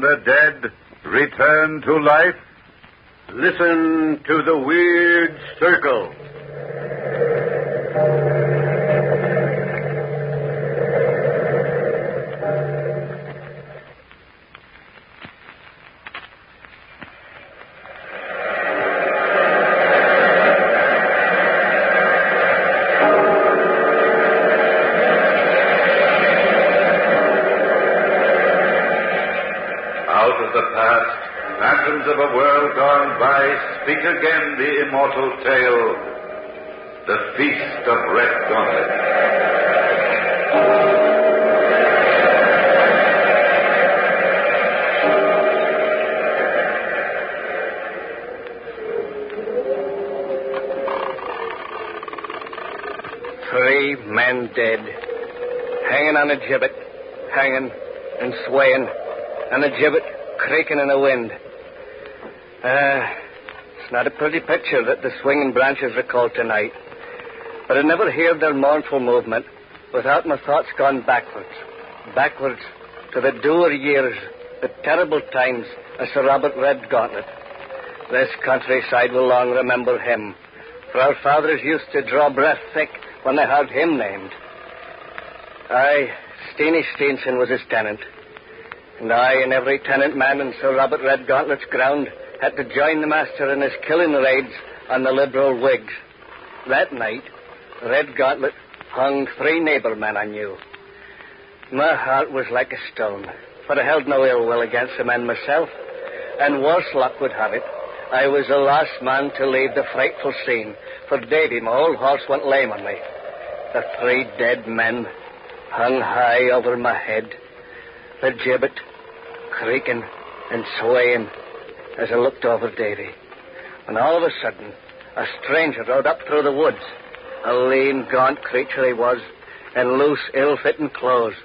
Can the dead return to life? Listen to the weird circle. Phantoms of a world gone by, speak again the immortal tale, the Feast of Red Gauntlet. Three men dead, hanging on a gibbet, hanging and swaying, and the gibbet creaking in the wind. It's not a pretty picture that the swinging branches recall tonight. But I never heard their mournful movement without my thoughts gone backwards to the dour years, the terrible times of Sir Robert Red Gauntlet. This countryside will long remember him, for our fathers used to draw breath thick when they heard him named. Steenie Steenson was his tenant, and I and every tenant man in Sir Robert Red Gauntlet's ground had to join the master in his killing raids on the Liberal Whigs. That night, Red Gauntlet hung three neighbour men I knew. My heart was like a stone, for I held no ill will against the men myself, and worse luck would have it, I was the last man to leave the frightful scene, for Davy, my old horse, went lame on me. The three dead men hung high over my head, the gibbet creaking and swaying as I looked over Davy. And all of a sudden, a stranger rode up through the woods. A lean, gaunt creature he was, in loose, ill-fitting clothes,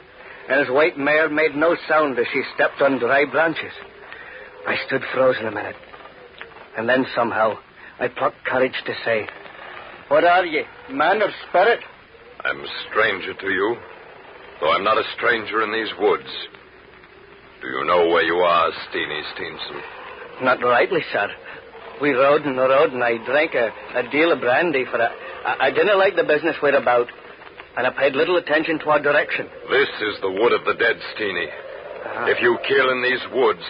and his white mare made no sound as she stepped on dry branches. I stood frozen a minute, and then somehow I plucked courage to say, "What are ye, man or spirit?" "I'm a stranger to you, though I'm not a stranger in these woods. Do you know where you are, Steenie Steenson?" "Not rightly, sir. We rode and I drank a deal of brandy, for I didn't like the business we're about, and I paid little attention to our direction." "This is the Wood of the Dead, Steenie. If you kill in these woods,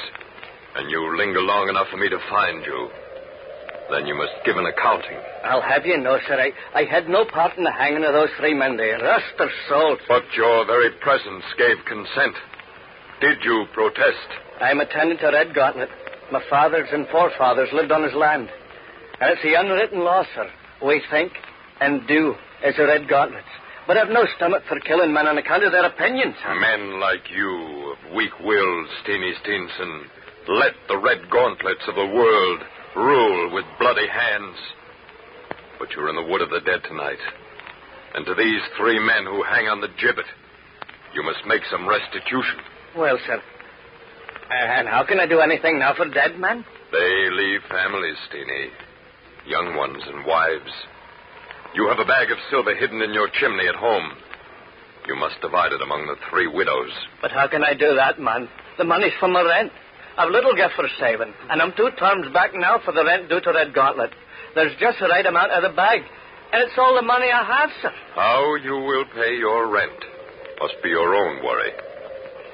and you linger long enough for me to find you, then you must give an accounting." "I'll have you know, sir, I had no part in the hanging of those three men there. Rust their souls." "But your very presence gave consent. Did you protest?" "I'm a tenant of Red Gauntlet. My fathers and forefathers lived on his land. And it's the unwritten law, sir. We think and do as the Red Gauntlets. But I've no stomach for killing men on account of their opinions, sir." "Men like you, of weak wills, Steenie Steenson, let the Red Gauntlets of the world rule with bloody hands. But you're in the Wood of the Dead tonight. And to these three men who hang on the gibbet, you must make some restitution." "Well, sir, and how can I do anything now for dead men?" "They leave families, Steenie. Young ones and wives. You have a bag of silver hidden in your chimney at home. You must divide it among the three widows." "But how can I do that, man? The money's for my rent. I've little gift for saving, and I'm 2 terms back now for the rent due to Red Gauntlet. There's just the right amount of the bag, and it's all the money I have, sir." "How you will pay your rent must be your own worry.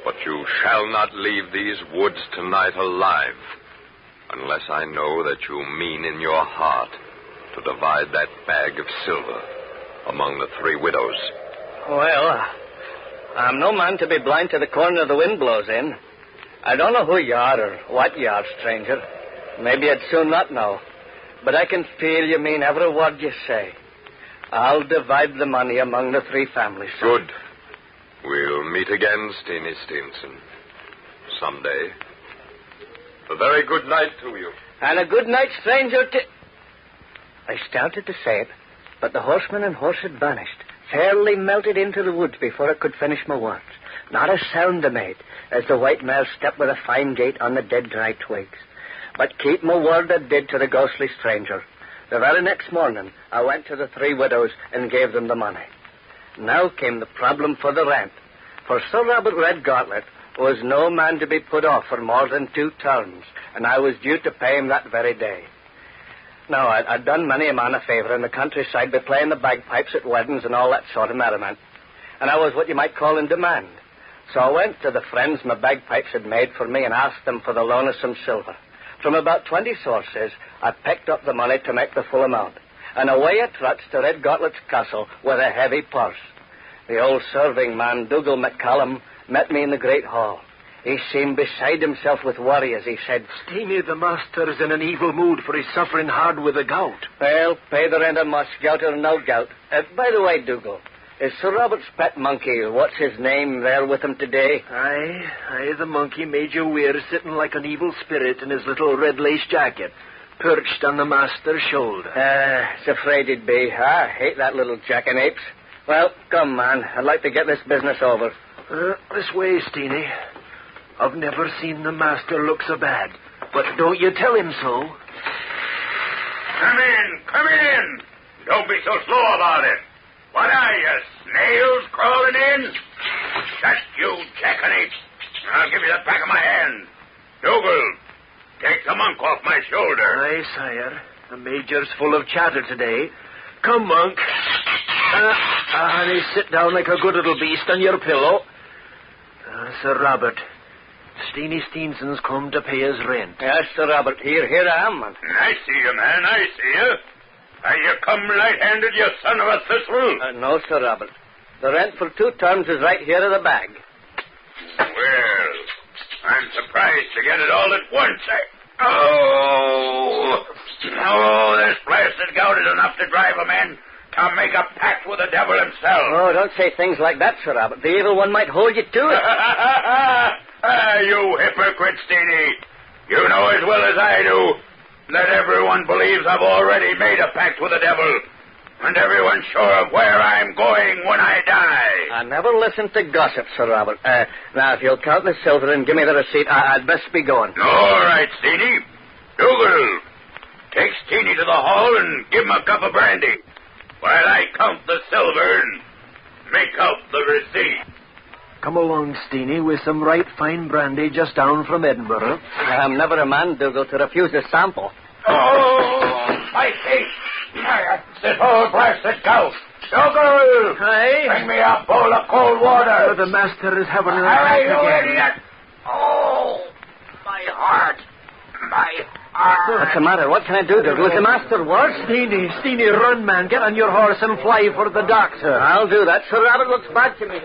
But you shall not leave these woods tonight alive, unless I know that you mean in your heart to divide that bag of silver among the three widows." "Well, I'm no man to be blind to the corner the wind blows in. I don't know who you are or what you are, stranger. Maybe I'd soon not know. But I can feel you mean every word you say. I'll divide the money among the three families, sir." "Good. We'll meet again, Steenie Steenson. Someday. A very good night to you." "And a good night, stranger, to..." I started to say it, but the horseman and horse had vanished, fairly melted into the woods before I could finish my words. Not a sound I made as the white mare stepped with a fine gait on the dead dry twigs. But keep my word I did to the ghostly stranger. The very next morning, I went to the three widows and gave them the money. Now came the problem for the rent. For Sir Robert Red Gauntlet was no man to be put off for more than 2 terms, and I was due to pay him that very day. Now, I'd done many a man a favour in the countryside by playing the bagpipes at weddings and all that sort of merriment, and I was what you might call in demand. So I went to the friends my bagpipes had made for me and asked them for the loan of some silver. From about 20 sources, I picked up the money to make the full amount, and away I trudged to Red Gauntlet's castle with a heavy purse. The old serving man, Dougal McCallum, met me in the great hall. He seemed beside himself with worry as he said, Steenie, the master's in an evil mood, for he's suffering hard with the gout. Well, pay the rent of my gout or no gout. By the way, Dougal, is Sir Robert's pet monkey, what's his name, there with him today? Aye, the monkey Major Weir, sitting like an evil spirit in his little red lace jacket, perched on the master's shoulder. It's afraid he'd be. I hate that little jackanapes. Well, come, man. I'd like to get this business over. This way, Steenie. I've never seen the master look so bad. But don't you tell him so. Come in. Don't be so slow about it. What are you, snails crawling in? That's you, jackanapes. I'll give you the back of my hand. Dougal, take the monk off my shoulder. Aye, sire. The major's full of chatter today. Come, monk. Honey, sit down like a good little beast on your pillow. Sir Robert, Steenie Steenson's come to pay his rent. Yes, Sir Robert. Here I am, man. I see you, man. I see you. Are you come light-handed, you son of a thistle? No, Sir Robert. The rent for 2 terms is right here in the bag. Well, I'm surprised to get it all at once. Oh, this blasted gout is enough to drive a man to make a pact with the devil himself. Oh, don't say things like that, Sir Robert. The evil one might hold you to it. You hypocrite, Steenie. You know as well as I do that everyone believes I've already made a pact with the devil, and everyone's sure of where I'm going when I die. I never listen to gossip, Sir Robert. Now, if you'll count the silver and give me the receipt, I'd best be going. All right, Steenie. Dougal, take Steenie to the hall and give him a cup of brandy while I count the silver and make out the receipt. Come along, Steenie, with some right fine brandy just down from Edinburgh. I'm never a man, Dougal, to refuse a sample. Oh, my feet! This old blasted gout. Dougal! Hey? Bring me a bowl of cold water. The master is having an Hey, attack you again. idiot! Oh, my heart. My heart. What's the matter? What can I do, Dougal? Is the master worse? Steenie, run, man. Get on your horse and fly for the doctor. I'll do that. Sir Robert looks bad to me.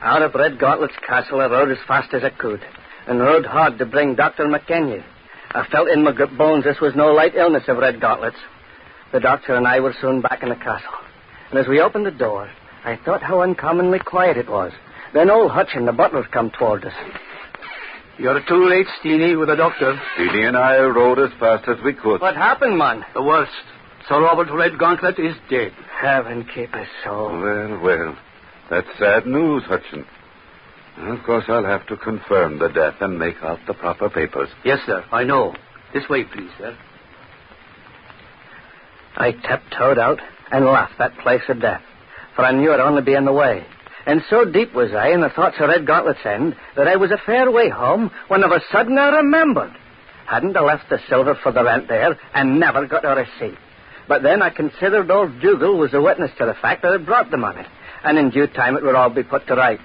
Out of Red Gauntlet's castle, I rode as fast as I could, and rode hard to bring Dr. McKenzie. I felt in my bones this was no light illness of Red Gauntlet's. The doctor and I were soon back in the castle, and as we opened the door, I thought how uncommonly quiet it was. Then old Hutchin, the butler, come toward us. You're too late, Steenie, with the doctor. Steenie and I rode as fast as we could. What happened, man? The worst. Sir Robert Red Gauntlet is dead. Heaven keep his soul. Well. That's sad news, Hutchin. Of course, I'll have to confirm the death and make out the proper papers. Yes, sir, I know. This way, please, sir. I tiptoed out and laughed that place of death, for I knew I'd only be in the way. And so deep was I in the thoughts of Red Gauntlet's end that I was a fair way home when of a sudden I remembered. Hadn't I left the silver for the rent there and never got a receipt? But then I considered old Dougal was a witness to the fact that I brought the money, and in due time it would all be put to rights.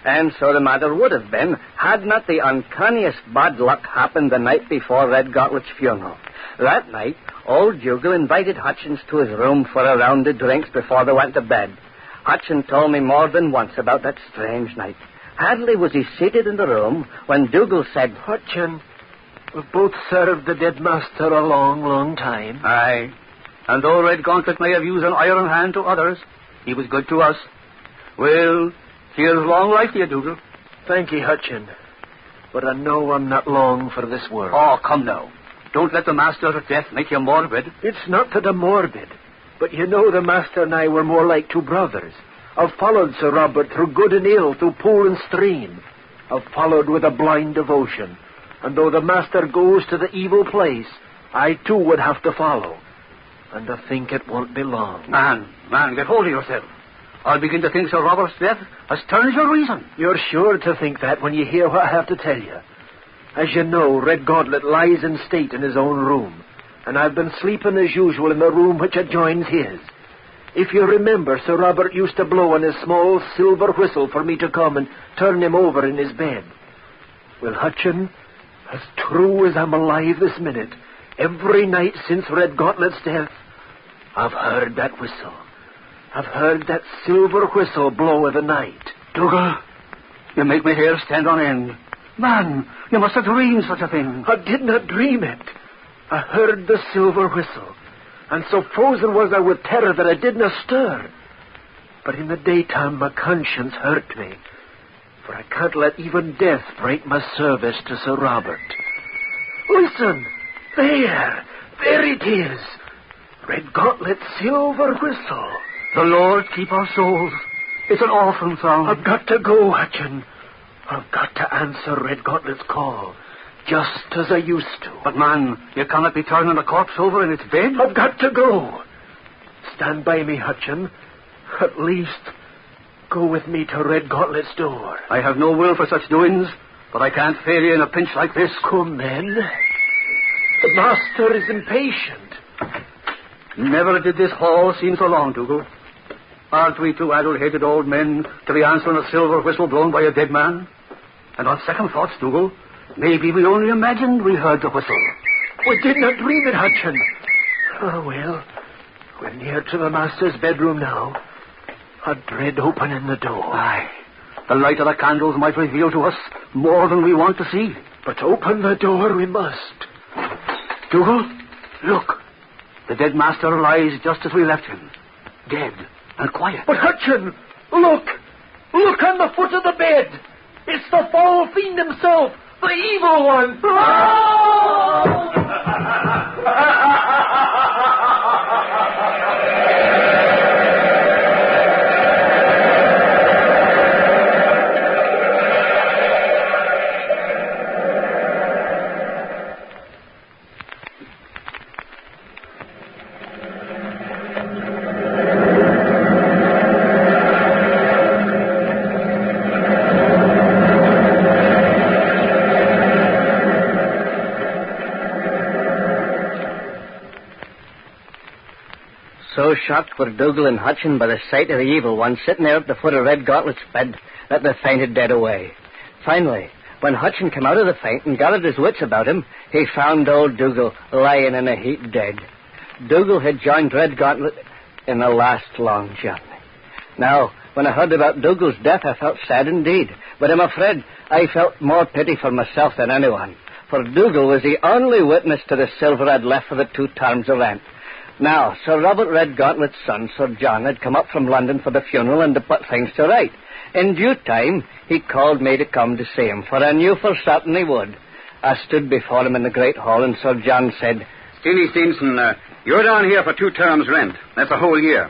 And so the matter would have been had not the uncanniest bad luck happened the night before Red Gauntlet's funeral. That night, old Dougal invited Hutchins to his room for a round of drinks before they went to bed. Hutchins told me more than once about that strange night. Hardly was he seated in the room when Dougal said, Hutchin, we've both served the dead master a long, long time. Aye. And though Red Gauntlet may have used an iron hand to others, he was good to us. Well, here's long life to you, Dougal. Thank you, Hutchin. But I know I'm not long for this world. Oh, come now. Don't let the master's death make you morbid. It's not that I'm morbid. But you know the master and I were more like 2 brothers. I've followed Sir Robert through good and ill, through pool and stream. I've followed with a blind devotion. And though the master goes to the evil place, I too would have to follow. And I think it won't be long. Man, get hold of yourself. I'll begin to think Sir Robert's death has turned your reason. You're sure to think that when you hear what I have to tell you. As you know, Red Gauntlet lies in state in his own room, and I've been sleeping as usual in the room which adjoins his. If you remember, Sir Robert used to blow on his small silver whistle for me to come and turn him over in his bed. Well, Hutchin, as true as I'm alive this minute, every night since Red Gauntlet's death, I've heard that whistle. I've heard that silver whistle blow of the night. Dougal, you make my hair stand on end. Man, you must have dreamed such a thing. I did not dream it. I heard the silver whistle, and so frozen was I with terror that I did not stir. But in the daytime my conscience hurt me, for I can't let even death break my service to Sir Robert. Listen! There it is. Red Gauntlet's silver whistle. The Lord keep our souls. It's an awful sound. I've got to go, Hutchin. I've got to answer Red Gauntlet's call, just as I used to. But, man, you cannot be turning a corpse over in its bed. I've got to go. Stand by me, Hutchin. At least, go with me to Red Gauntlet's door. I have no will for such doings, but I can't fail you in a pinch like this. Come, then. The master is impatient. Never did this hall seem so long, Dougal. Aren't we two addle-headed old men to be answering a silver whistle blown by a dead man? And on second thoughts, Dougal, maybe we only imagined we heard the whistle. We did not dream it, Hutchin. Oh, well, we're near to the master's bedroom now. I dread opening the door. Aye, the light of the candles might reveal to us more than we want to see. But open the door we must. Dougal, look. The dead master lies just as we left him. Dead and quiet. But, Hutchin, look! Look on the foot of the bed! It's the foul fiend himself, the evil one! So shocked were Dougal and Hutchin by the sight of the evil one sitting there at the foot of Red Gauntlet's bed that they fainted dead away. Finally, when Hutchin came out of the faint and gathered his wits about him, he found old Dougal lying in a heap dead. Dougal had joined Red Gauntlet in the last long journey. Now, when I heard about Dougal's death, I felt sad indeed, but I'm afraid I felt more pity for myself than anyone, for Dougal was the only witness to the silver I'd left for the 2 terms of rent. Now, Sir Robert Red Gauntlet's son, Sir John, had come up from London for the funeral and to put things to right. In due time, he called me to come to see him, for I knew for certain he would. I stood before him in the great hall, and Sir John said, Steenie Steenson, you're down here for 2 terms' rent. That's a whole year.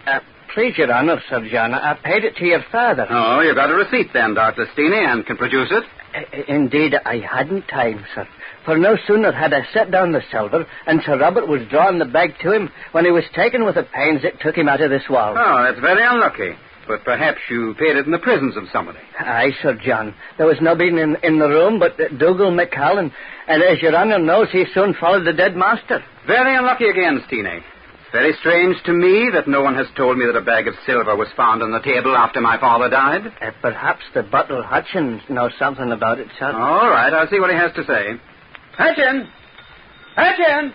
Please, Your Honor, Sir John, I paid it to your father. Oh, you've got a receipt then, Dr. Steenie, and can produce it? Indeed, I hadn't time, sir. For no sooner had I set down the silver, and Sir Robert was drawing the bag to him, when he was taken with the pains that took him out of this world. Oh, that's very unlucky. But perhaps you paid it in the presence of somebody. Aye, Sir John. There was nobody in the room but Dougal McCallan, and as Your Honor knows, he soon followed the dead master. Very unlucky again, Steenie. Very strange to me that no one has told me that a bag of silver was found on the table after my father died. Perhaps the butler Hutchin knows something about it, sir. All right, I'll see what he has to say. Hutchin! Hutchin!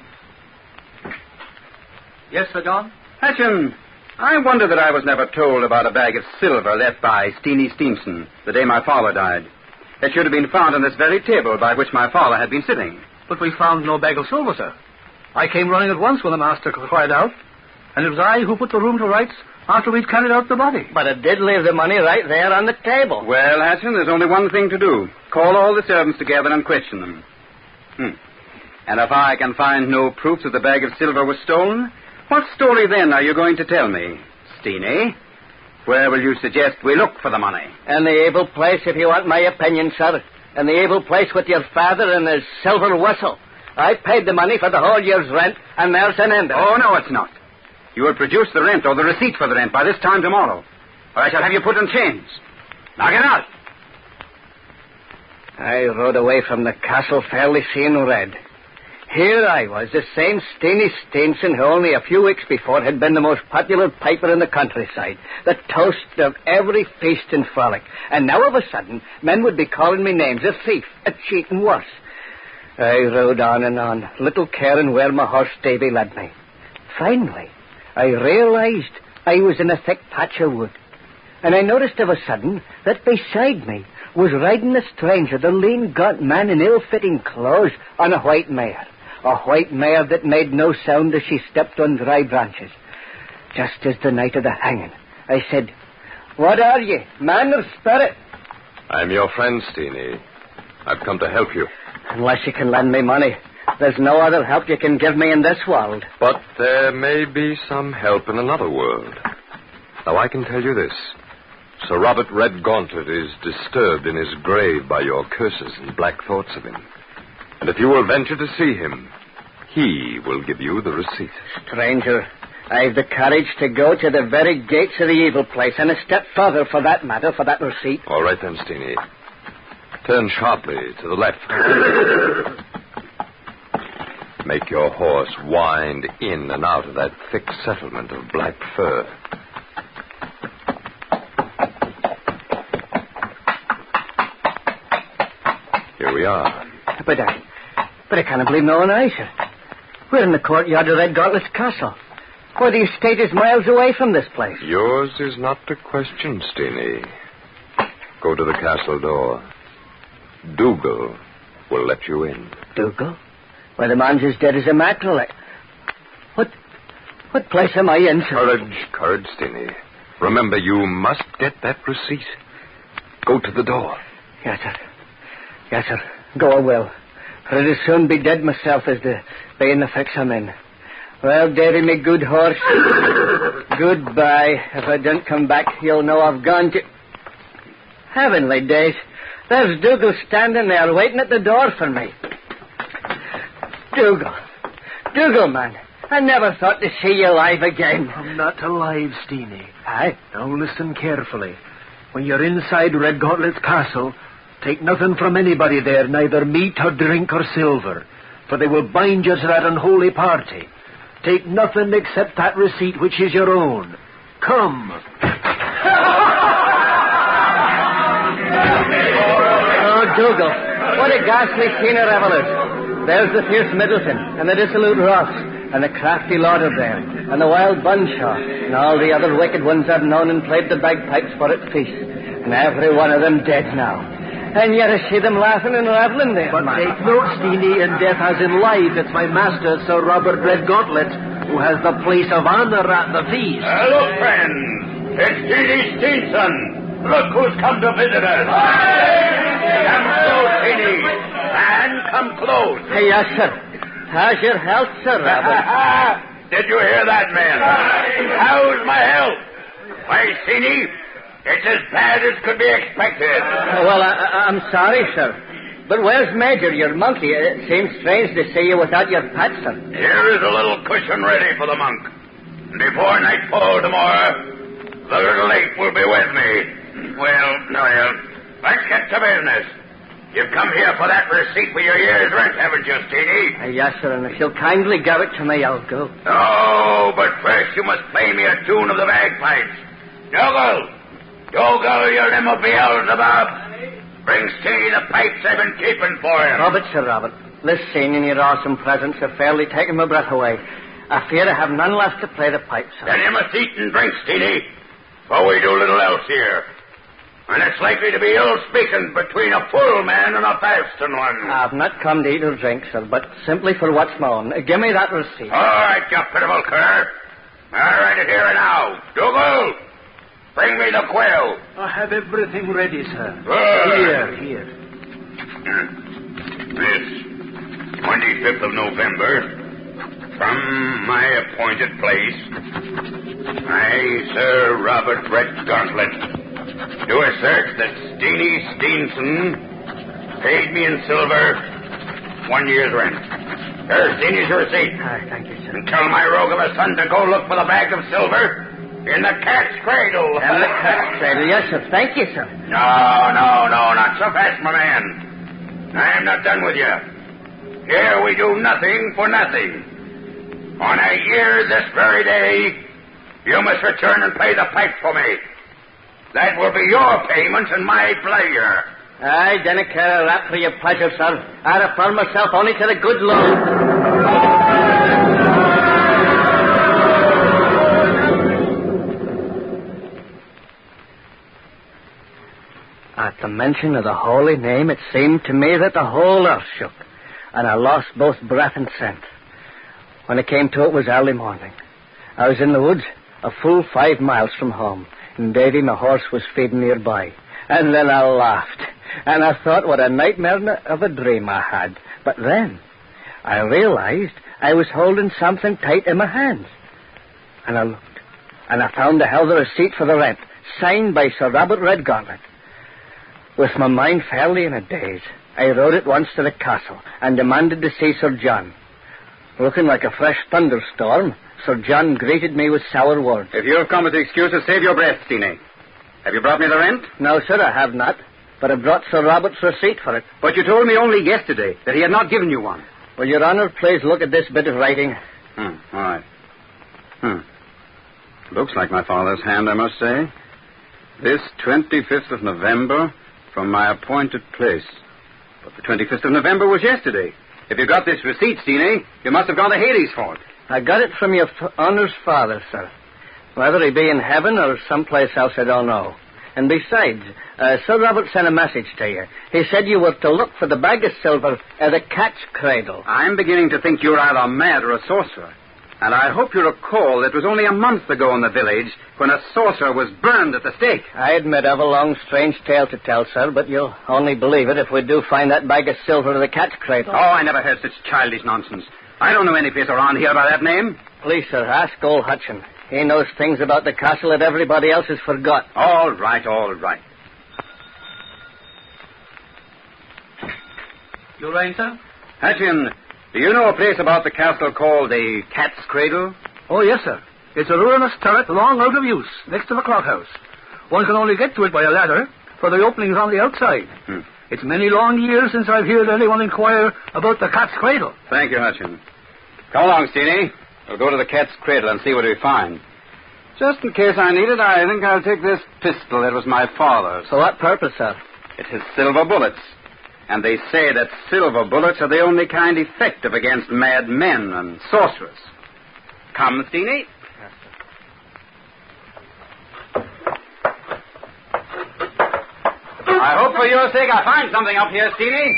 Yes, Sir John? Hutchin, I wonder that I was never told about a bag of silver left by Steenie Steenson the day my father died. It should have been found on this very table by which my father had been sitting. But we found no bag of silver, sir. I came running at once when the master cried out, and it was I who put the room to rights after we'd carried out the body. But I did leave the money right there on the table. Well, Hutchin, there's only one thing to do. Call all the servants together and question them. And if I can find no proof that the bag of silver was stolen, what story then are you going to tell me, Steenie? Where will you suggest we look for the money? In the able place, if you want my opinion, sir. In the able place with your father and his silver whistle. I paid the money for the whole year's rent, and there's an end of it. Oh, no, it's not. You will produce the rent or the receipt for the rent by this time tomorrow. or I shall have you put in chains. Now get out. I rode away from the castle fairly seeing red. Here I was, the same Steenie Steenson who only a few weeks before had been the most popular piper in the countryside, the toast of every feast and frolic. And now, of a sudden, men would be calling me names, a thief, a cheat, and worse. I rode on and on, little caring where my horse Davy led me. Finally, I realized I was in a thick patch of wood. And I noticed of a sudden that beside me was riding a stranger, the lean, gaunt man in ill-fitting clothes, on a white mare. A white mare that made no sound as she stepped on dry branches. Just as the night of the hanging, I said, "What are ye, man or spirit?" I'm your friend, Steenie. I've come to help you. Unless you can lend me money, there's no other help you can give me in this world. But there may be some help in another world. Now, I can tell you this. Sir Robert Red Gauntlet is disturbed in his grave by your curses and black thoughts of him. And if you will venture to see him, he will give you the receipt. Stranger, I've the courage to go to the very gates of the evil place, and a step further for that matter, for that receipt. All right then, Steenie. Turn sharply to the left. Make your horse wind in and out of that thick settlement of black fur. Here we are. But I can't believe no one eyes it. We're in the courtyard of Red Gauntlet's castle. Why, the estate is miles away from this place. Yours is not the question, Steenie. Go to the castle door. Dougal will let you in. Dougal? Why, the man's as dead as a mackerel. What place am I in, sir? Courage, Steenie. Remember, you must get that receipt. Go to the door. Yes, sir. Go I will. For I'd as soon be dead myself as to be in the fix I'm in. Well, Davy, me good horse, goodbye. If I don't come back, you'll know I've gone to... Heavenly days. There's Dougal standing there waiting at the door for me. Dougal, man. I never thought to see you alive again. I'm not alive, Steenie. Aye? Now listen carefully. When you're inside Red Gauntlet's castle, take nothing from anybody there, neither meat or drink or silver, for they will bind you to that unholy party. Take nothing except that receipt which is your own. Come. Oh, Dougal, what a ghastly scene of revellers. There's the fierce Middleton, and the dissolute Ross, and the crafty Lauderdale, and the wild Bunshaw, and all the other wicked ones I've known and played the bagpipes for at feast, and every one of them dead now. And yet I see them laughing and reveling there. But take note, Steenie, in death as in life, it's my master, Sir Robert Red Gauntlet, who has the place of honor at the feast. Look, friends, it's Steenie Steenson. Look who's come to visit us. Come close, Steenie. And come close. Yes, sir. How's your health, Sir Robert? Did you hear that, man? How's my health? Why, Steenie, it's as bad as could be expected. Well, I'm sorry, sir. But where's Major, your monkey? It seems strange to see you without your pet, sir. Here is a little cushion ready for the monk. And before nightfall tomorrow, the little ape will be with me. Well, let's get to business. You've come here for that receipt for your year's rent, haven't you, Steenie? Yes, sir, and if you'll kindly give it to me, I'll go. Oh, but first you must play me a tune of the bagpipes. Dougal, you limb of Beelzebub. Bring Steenie the pipes I've been keeping for him. Robert, Sir Robert, this scene in your awesome presence have fairly taken my breath away. I fear I have none left to play the pipes, sir. Then you must eat and drink, Steenie, for we do little else here. And it's likely to be ill speaking between a full man and a fasting one. I've not come to eat or drink, sir, but simply for what's my own. Give me that receipt. All right, you pitiful cur. I'll write it here and now. Dougal, bring me the quill. I have everything ready, sir. Here. This 25th of November, from my appointed place, I, Sir Robert Red Gauntlet, do assert that Steenie Steenson paid me in silver 1 year's rent. There's Steenie's receipt. Thank you, sir. And tell my rogue of a son to go look for the bag of silver In the cat's cradle. In the cat's cradle, yes, sir. Thank you, sir. No, not so fast, my man. I'm not done with you. Here we do nothing for nothing. On a year this very day, you must return and pay the pipe for me. That will be your payment and my pleasure. I don't care a rap for your pleasure, sir. I refer myself only to the good Lord. At the mention of the holy name, it seemed to me that the whole earth shook, and I lost both breath and scent. When it came to it, was early morning. I was in the woods, a full 5 miles from home, and Davy, my horse, was feeding nearby. And then I laughed, and I thought what a nightmare of a dream I had. But then I realized I was holding something tight in my hands. And I looked, and I found I held the receipt for the rent, signed by Sir Robert Red Gauntlet. With my mind fairly in a daze, I rode at once to the castle and demanded to see Sir John. Looking like a fresh thunderstorm, Sir John greeted me with sour words. If you have come with excuses, save your breath, Steenie. Have you brought me the rent? No, sir, I have not, but I brought Sir Robert's receipt for it. But you told me only yesterday that he had not given you one. Will Your Honor please look at this bit of writing? All right. Looks like my father's hand, I must say. This 25th of November, from my appointed place. But the 25th of November was yesterday. If you got this receipt, Steenie, you must have gone to Hades for it. I got it from your Honor's father, sir. Whether he be in heaven or someplace else, I don't know. And besides, Sir Robert sent a message to you. He said you were to look for the bag of silver at the cat's cradle. I'm beginning to think you're either mad or a sorcerer. And I hope you recall it was only a month ago in the village when a sorcerer was burned at the stake. I admit I've a long, strange tale to tell, sir, but you'll only believe it if we do find that bag of silver at the cat's cradle. Oh, I never heard such childish nonsense. I don't know any place around here by that name. Please, sir, ask old Hutchin. He knows things about the castle that everybody else has forgot. All right, all right. You right, sir? Hutchin, do you know a place about the castle called the Cat's Cradle? Oh, yes, sir. It's a ruinous turret long out of use, next to the clock house. One can only get to it by a ladder, for the opening's on the outside. It's many long years since I've heard anyone inquire about the Cat's Cradle. Thank you, Hutchin. Come along, Steenie. We'll go to the Cat's Cradle and see what we find. Just in case I need it, I think I'll take this pistol. It was my father's. For what purpose, sir? It has silver bullets. And they say that silver bullets are the only kind effective against mad men and sorcerers. Come, Steenie. Yes, sir. I hope for your sake I find something up here, Steenie.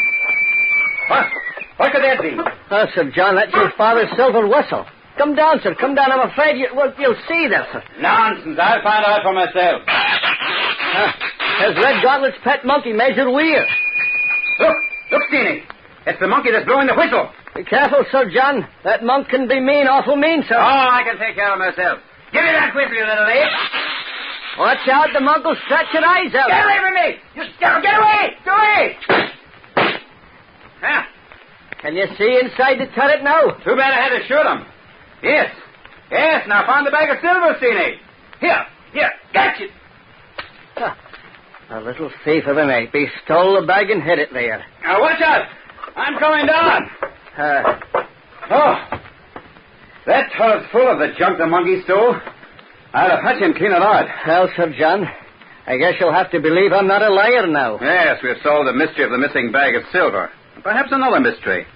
What could that be? Oh, Sir John, that's your father's silver whistle. Come down, sir. Come down. I'm afraid you'll see that, sir. Nonsense. I'll find out for myself. There's Red Gauntlet's pet monkey, Major Weir. Look, Steenie. It's the monkey that's blowing the whistle. Be careful, Sir John. That monk can be mean, awful mean, sir. Oh, I can take care of myself. Give me that whistle, you little ape. Watch out, the monk will stretch your eyes out. Get away from me! You scoundrel! Get away! Get away! Can you see inside the turret now? Too bad I had to shoot him. Yes, now find the bag of silver, Steenie. Here, catch it. A little thief of an ape. He stole the bag and hid it there. Now, watch out. I'm coming down. That turret's full of the junk the monkey stole. I'll have Hutchin clean it out. Well, Sir John, I guess you'll have to believe I'm not a liar now. Yes, we've solved the mystery of the missing bag of silver. Perhaps another mystery.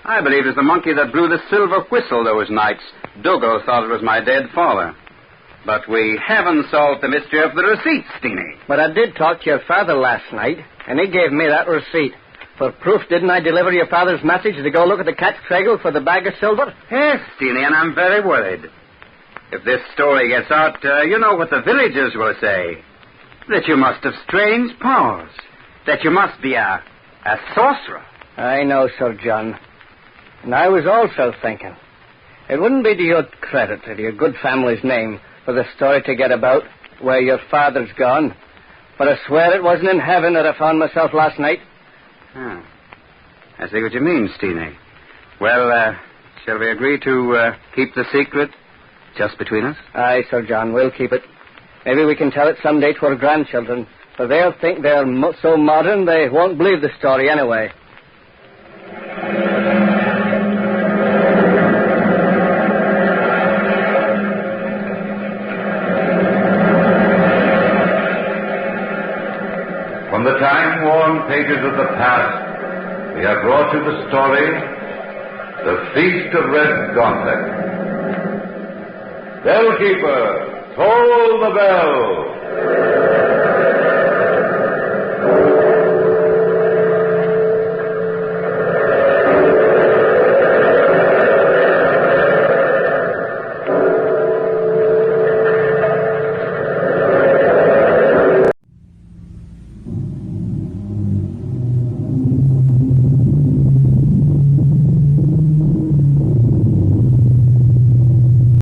I believe it's the monkey that blew the silver whistle those nights. Dougal thought it was my dead father. But we haven't solved the mystery of the receipt, Steenie. But I did talk to your father last night, and he gave me that receipt. For proof, didn't I deliver your father's message to go look at the cat's cradle for the bag of silver? Yes, Steenie, and I'm very worried. If this story gets out, you know what the villagers will say. That you must have strange powers. That you must be a sorcerer. I know, Sir John. And I was also thinking. It wouldn't be to your credit, or to your good family's name, for the story to get about where your father's gone. But I swear it wasn't in heaven that I found myself last night. I see what you mean, Steenie. Well, shall we agree to keep the secret Just between us? Aye, Sir John, we'll keep it. Maybe we can tell it someday to our grandchildren, for they'll think they're so modern they won't believe the story anyway. From the time-worn pages of the past, we have brought you the story, The Feast of Red Gauntlet. Bellkeeper, toll the bell.